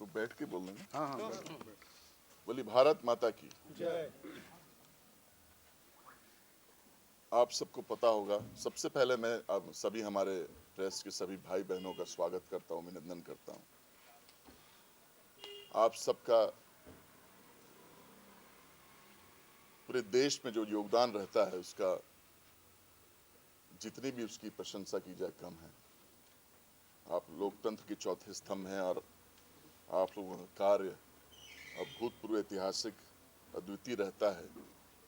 तो बैठ के बोल रहे हैं। हाँ हाँ बैठो। बोली भारत माता की जय। आप सबको पता होगा, सबसे पहले मैं आप सभी हमारे प्रेस के सभी भाई बहनों का स्वागत करता हूं, अभिनंदन करता हूं। आप सबका पूरे देश में जो योगदान रहता है उसका जितनी भी उसकी प्रशंसा की जाए कम है। आप लोकतंत्र के चौथे स्तंभ हैं और आप लोगों का कार्य अभूतपूर्व, ऐतिहासिक, अद्वितीय रहता है।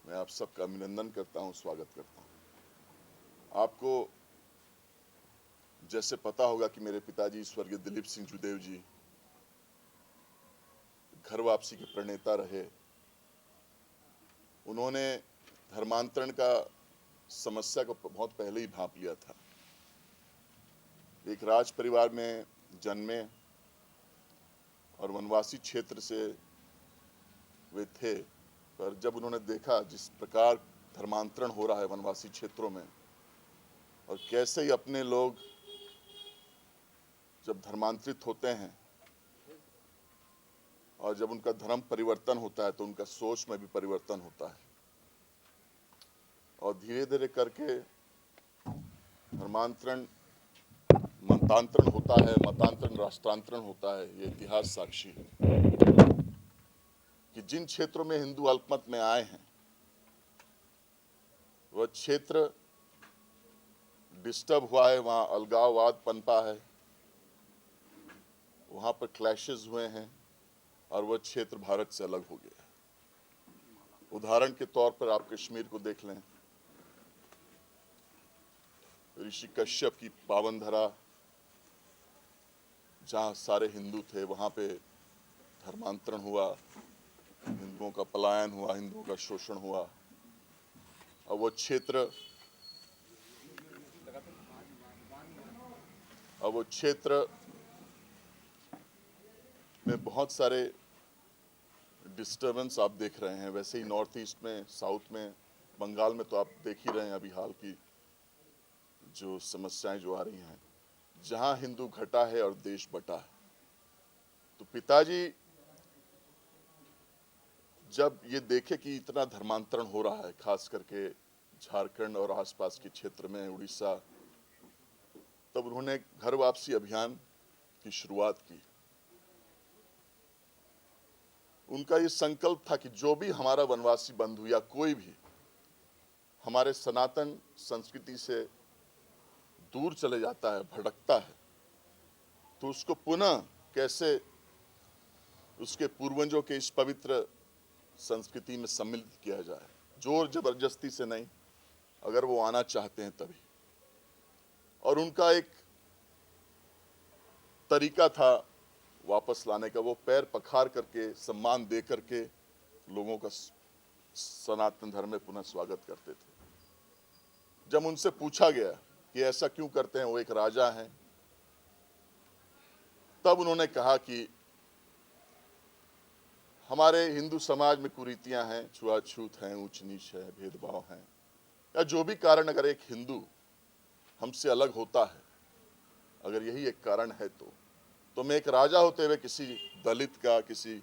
मैं आप सबका अभिनंदन करता हूं, स्वागत करता हूं। आपको जैसे पता होगा कि मेरे पिताजी स्वर्गीय दिलीप सिंह जुदेव जी घर वापसी के प्रणेता रहे। उन्होंने धर्मांतरण का समस्या को बहुत पहले ही भांप लिया था। एक राज परिवार में जन्मे और वनवासी क्षेत्र से वे थे, पर जब उन्होंने देखा जिस प्रकार धर्मांतरण हो रहा है वनवासी क्षेत्रों में और कैसे ही अपने लोग जब धर्मांतरित होते हैं और जब उनका धर्म परिवर्तन होता है तो उनका सोच में भी परिवर्तन होता है और धीरे धीरे करके धर्मांतरण मतांतरण होता है, मतांतरण राष्ट्रांतरण होता है। ये इतिहास साक्षी है कि जिन क्षेत्रों में हिंदू अल्पमत में आए हैं वह क्षेत्र डिस्टर्ब हुआ है, वहां अलगाववाद पनपा है, वहां पर क्लैशेस हुए हैं और वह क्षेत्र भारत से अलग हो गया है। उदाहरण के तौर पर आप कश्मीर को देख लें। ऋषि कश्यप की पावन धरा, जहां सारे हिंदू थे, वहां पे धर्मांतरण हुआ, हिंदुओं का पलायन हुआ, हिंदुओं का शोषण हुआ और वो क्षेत्र में बहुत सारे डिस्टर्बेंस आप देख रहे हैं। वैसे ही नॉर्थ ईस्ट में, साउथ में, बंगाल में तो आप देख ही रहे हैं अभी हाल की जो समस्याएं जो आ रही हैं, जहां हिंदू घटा है और देश बटा है। तो पिताजी जब ये देखे कि इतना धर्मांतरण हो रहा है, खास करके झारखंड और आसपास के क्षेत्र में, उड़ीसा, तब उन्होंने घर वापसी अभियान की शुरुआत की। उनका ये संकल्प था कि जो भी हमारा वनवासी बंधु या कोई भी हमारे सनातन संस्कृति से दूर चले जाता है, भटकता है, तो उसको पुनः कैसे उसके पूर्वजों के इस पवित्र संस्कृति में सम्मिलित किया जाए, जोर जबरदस्ती से नहीं, अगर वो आना चाहते हैं तभी। और उनका एक तरीका था वापस लाने का, वो पैर पखार करके, सम्मान दे करके लोगों का सनातन धर्म में पुनः स्वागत करते थे। जब उनसे पूछा गया कि ऐसा क्यों करते हैं, वो एक राजा हैं, तब उन्होंने कहा कि हमारे हिंदू समाज में कुरीतियां हैं, छुआछूत हैं, ऊंच नीच है, भेदभाव हैं, या जो भी कारण अगर एक हिंदू हमसे अलग होता है, अगर यही एक कारण है तो मैं एक राजा होते हुए किसी दलित का, किसी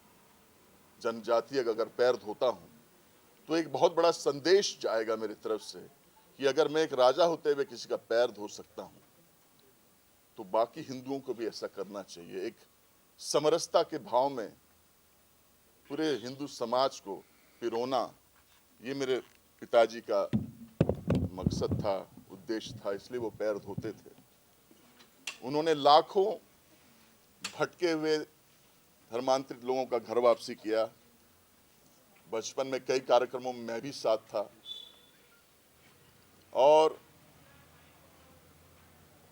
जनजातीय का अगर पैर धोता हूं तो एक बहुत बड़ा संदेश जाएगा मेरी तरफ से कि अगर मैं एक राजा होते हुए किसी का पैर धो सकता हूं तो बाकी हिंदुओं को भी ऐसा करना चाहिए। एक समरसता के भाव में पूरे हिंदू समाज को पिरोना, ये मेरे पिताजी का मकसद था, उद्देश्य था, इसलिए वो पैर धोते थे। उन्होंने लाखों भटके हुए धर्मांतरित लोगों का घर वापसी किया। बचपन में कई कार्यक्रमों में मैं भी साथ था और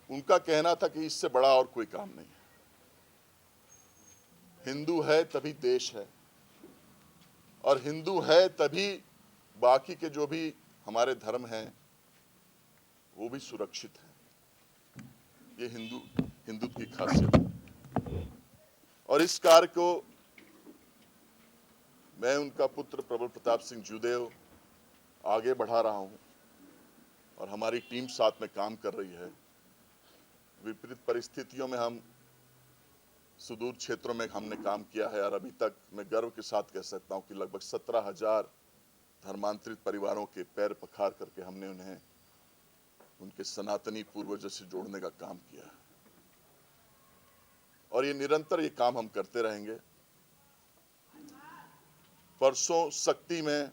उनका कहना था कि इससे बड़ा और कोई काम नहीं है। हिंदू है तभी देश है और हिंदू है तभी बाकी के जो भी हमारे धर्म हैं वो भी सुरक्षित है। ये हिंदुत्व की खासियत है और इस कार्य को मैं, उनका पुत्र प्रबल प्रताप सिंह जुदेव, आगे बढ़ा रहा हूं और हमारी टीम साथ में काम कर रही है। विपरीत परिस्थितियों में हम सुदूर क्षेत्रों में हमने काम किया है और अभी तक मैं गर्व के साथ कह सकता हूं कि लगभग 17,000 धर्मांतरित परिवारों के पैर पखार करके हमने उन्हें उनके सनातनी पूर्वजों से जोड़ने का काम किया है और ये निरंतर ये काम हम करते रहेंगे। परसों शक्ति में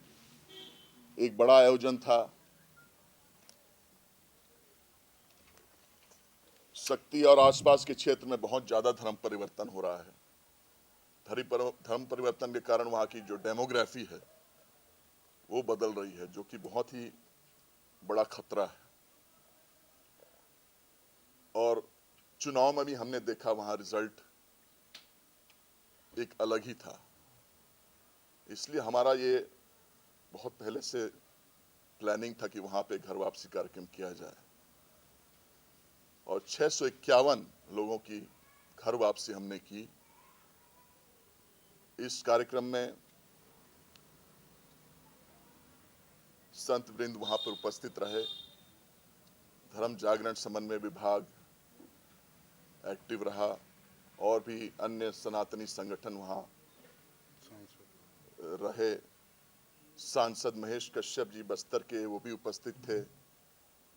एक बड़ा आयोजन था। शक्ति और आसपास के क्षेत्र में बहुत ज्यादा धर्म परिवर्तन हो रहा है। धर्म परिवर्तन के कारण वहां की जो डेमोग्राफी है वो बदल रही है, जो कि बहुत ही बड़ा खतरा है। और चुनाव में भी हमने देखा वहां रिजल्ट एक अलग ही था। इसलिए हमारा ये बहुत पहले से प्लानिंग था कि वहां पे घर वापसी कार्यक्रम किया जाए और 651 लोगों की घर वापसी हमने की। इस कार्यक्रम में संत वृंद वहां पर उपस्थित रहे। धर्म जागरण समन्वय विभाग एक्टिव रहा और भी अन्य सनातनी संगठन वहां रहे। सांसद महेश कश्यप जी बस्तर के वो भी उपस्थित थे।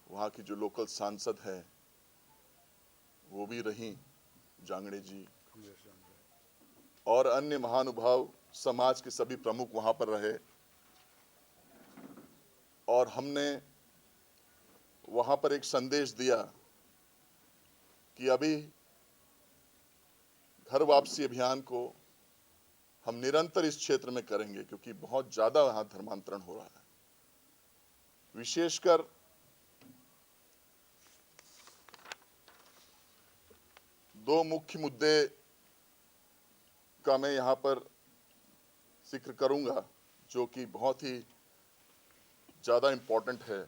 वहां की जो लोकल सांसद हैं वो भी रहीं, जांगड़े जी, और अन्य महानुभाव समाज के सभी प्रमुख वहां पर रहे। और हमने वहां पर एक संदेश दिया कि अभी घर वापसी अभियान को हम निरंतर इस क्षेत्र में करेंगे क्योंकि बहुत ज्यादा वहां धर्मांतरण हो रहा है। विशेषकर दो मुख्य मुद्दे का मैं यहां पर जिक्र करूंगा जो कि बहुत ही ज्यादा इंपॉर्टेंट है।